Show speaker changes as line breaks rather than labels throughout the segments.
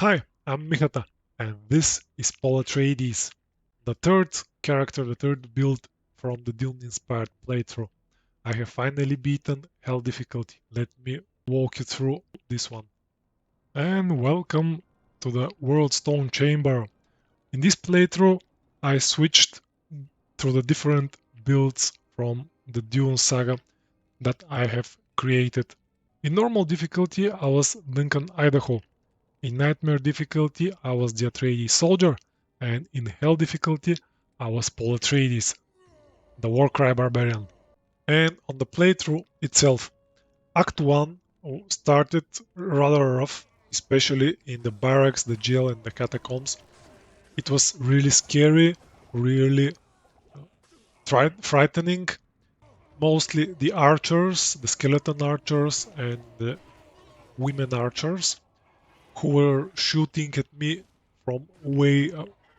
Hi, I'm Mihata, and this is Paul Atreides, the third character, the third build from the Dune-inspired playthrough. I have finally beaten Hell difficulty. Let me walk you through this one. And welcome to the World Stone Chamber. In this playthrough, I switched through the different builds from the Dune saga that I have created. In normal difficulty, I was Duncan Idaho. In Nightmare difficulty, I was the Atreides soldier, and in Hell difficulty, I was Paul Atreides, the War Cry Barbarian. And on the playthrough itself, Act 1 started rather rough, especially in the barracks, the jail, and the catacombs. It was really scary, really frightening. Mostly the archers, the skeleton archers, and the women archers who were shooting at me from way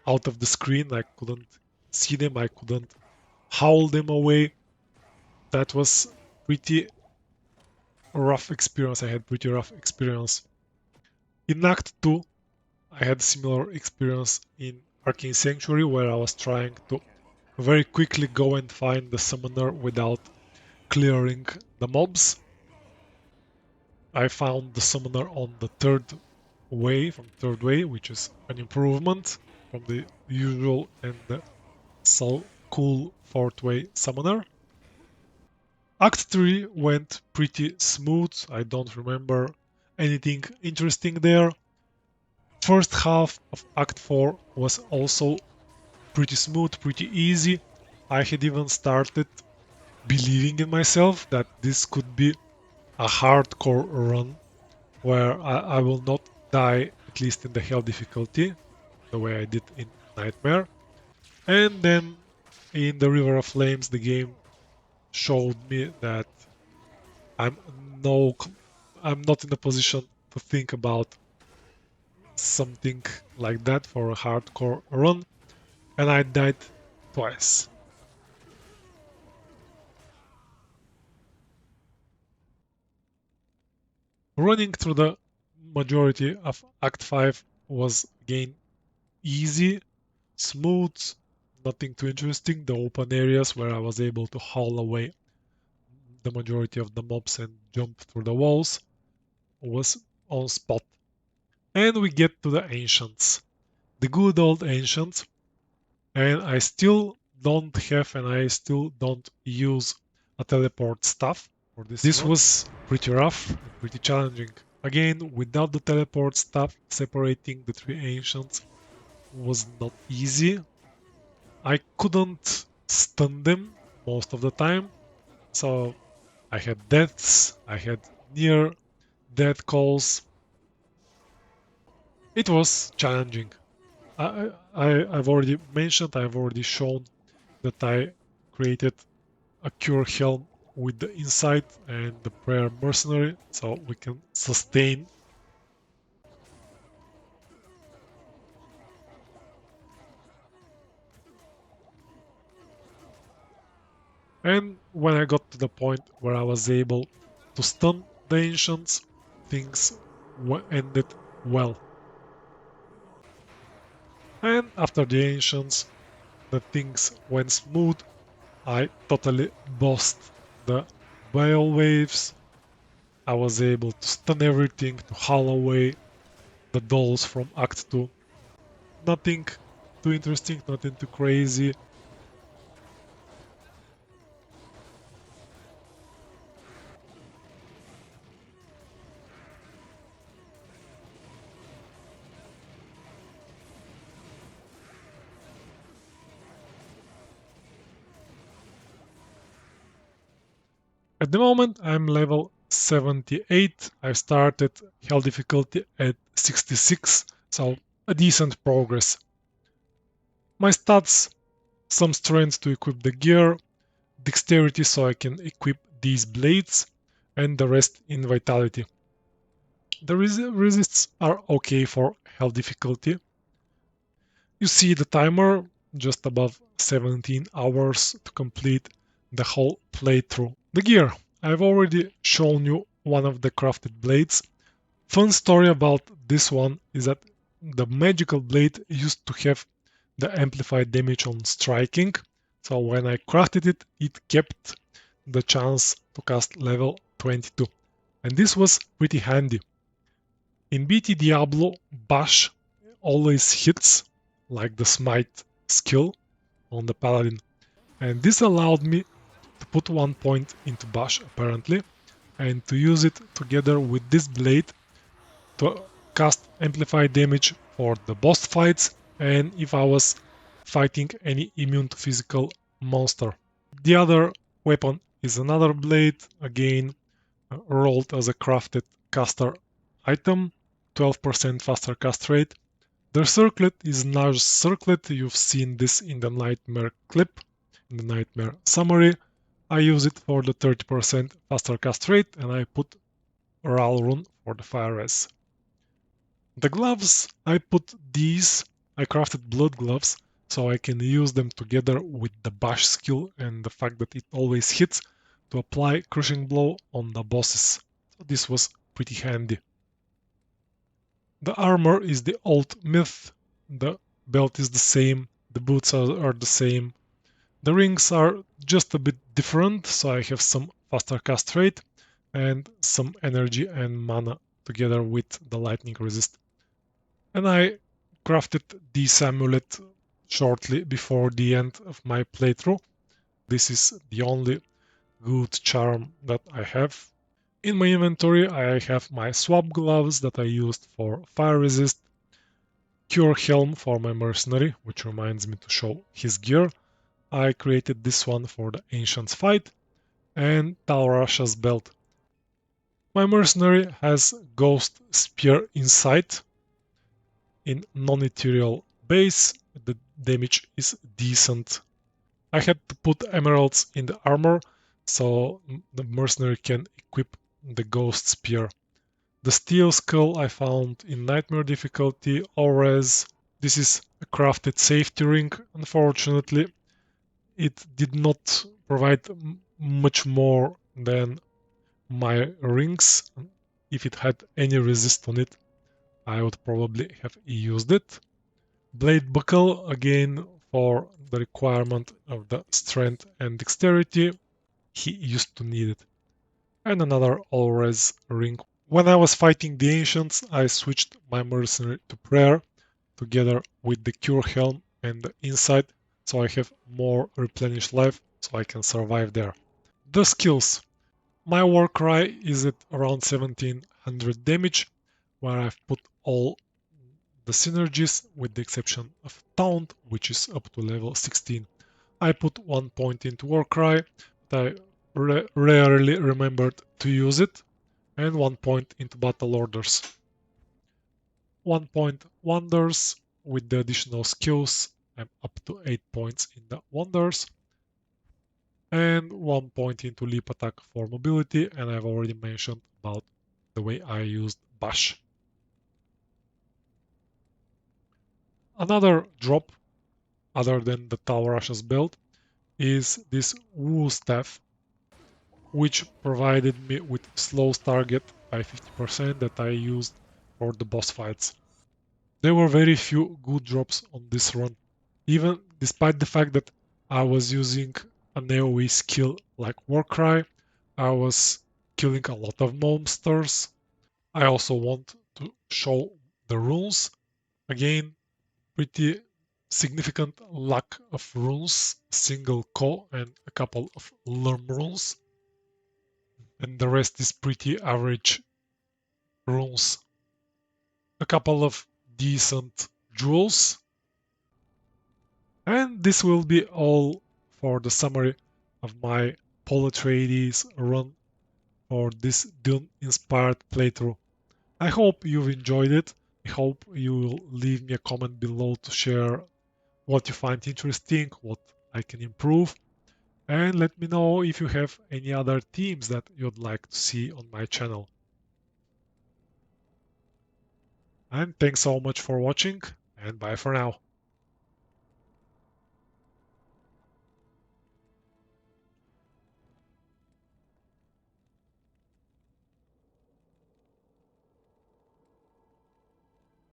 out of the screen. I couldn't see them, I couldn't howl them away. That was pretty rough experience. I had pretty rough experience. In Act 2, I had similar experience in Arcane Sanctuary where I was trying to very quickly go and find the summoner without clearing the mobs. I found the summoner on the third way, which is an improvement from the usual and the so cool fourth way summoner. Act 3 went pretty smooth. I don't remember anything interesting there. First half of Act 4 was also pretty smooth, pretty easy. I had even started believing in myself that this could be a hardcore run where I will not die, at least in the Hell difficulty, the way I did in Nightmare. And then in the River of Flames, the game showed me that I'm no, I'm not in a position to think about something like that for a hardcore run, and I died twice. Running through the majority of Act 5 was again easy, smooth, nothing too interesting. The open areas where I was able to haul away the majority of the mobs and jump through the walls was on spot. And we get to the ancients, the good old ancients, and I still don't have and I still don't use a teleport stuff for this run. Was pretty rough and pretty challenging. Again, without the teleport stuff, separating the three ancients was not easy. I couldn't stun them most of the time, so I had deaths, I had near death calls. It was challenging. I've already mentioned, I've already shown that I created a cure helm with the insight and the prayer mercenary, so we can sustain. And when I got to the point where I was able to stun the ancients, things ended well. And after the ancients, the things went smooth. I totally bossed the Bale waves. I was able to stun everything, to haul away the dolls from Act 2. Nothing too interesting, nothing too crazy. At the moment I'm level 78. I started Hell difficulty at 66, so a decent progress. My stats: some strength to equip the gear, dexterity so I can equip these blades, and the rest in vitality. The resists are okay for Hell difficulty. You see the timer, just above 17 hours to complete the whole playthrough. The gear: I've already shown you one of the crafted blades. Fun story about this one is that the magical blade used to have the amplified damage on striking, so when I crafted it, it kept the chance to cast level 22, and this was pretty handy. In BT Diablo, Bash always hits, like the Smite skill on the Paladin, and this allowed me to put 1 point into Bash apparently, and to use it together with this blade to cast amplified damage for the boss fights and if I was fighting any immune to physical monster. The other weapon is another blade, again rolled as a crafted caster item, 12% faster cast rate. The circlet is Naj's circlet, you've seen this in the Nightmare clip, in the Nightmare summary. I use it for the 30% faster cast rate and I put Ral rune for the fire res. The gloves, I crafted blood gloves so I can use them together with the bash skill and the fact that it always hits to apply crushing blow on the bosses. So this was pretty handy. The armor is the old myth, the belt is the same, the boots are the same. The rings are just a bit different, so I have some faster cast rate and some energy and mana together with the lightning resist. And I crafted this amulet shortly before the end of my playthrough. This is the only good charm that I have. In my inventory I have my swap gloves that I used for fire resist, cure helm for my mercenary, which reminds me to show his gear. I created this one for the ancients fight, and Talrasha's belt. My mercenary has ghost spear insight. In non-ethereal base, the damage is decent. I had to put emeralds in the armor so the mercenary can equip the ghost spear. The steel skull I found in nightmare difficulty or res. This is a crafted safety ring. Unfortunately, it did not provide much more than my rings. If it had any resist on it, I would probably have used it. Blade buckle, again for the requirement of the strength and dexterity. He used to need it. And another all-res ring. When I was fighting the ancients, I switched my mercenary to prayer together with the cure helm and the insight, so I have more replenished life so I can survive there. The skills. My War Cry is at around 1700 damage, where I've put all the synergies with the exception of Taunt, which is up to level 16. I put 1 point into War Cry, but I rarely remembered to use it, and 1 point into Battle Orders. 1 point Wonders with the additional skills. I'm up to 8 points in the Wonders. And 1 point into Leap Attack for mobility, and I've already mentioned about the way I used Bash. Another drop, other than the Talrasha's belt, is this Wool Staff, which provided me with slow target by 50% that I used for the boss fights. There were very few good drops on this run, even despite the fact that I was using an AoE skill like War Cry, I was killing a lot of monsters. I also want to show the runes. Again, pretty significant lack of runes, single Ko and a couple of Lurm runes. And the rest is pretty average runes. A couple of decent jewels. And this will be all for the summary of my Paul Atreides run for this Dune-inspired playthrough. I hope you've enjoyed it. I hope you will leave me a comment below to share what you find interesting, what I can improve, and let me know if you have any other themes that you'd like to see on my channel. And thanks so much for watching, and bye for now.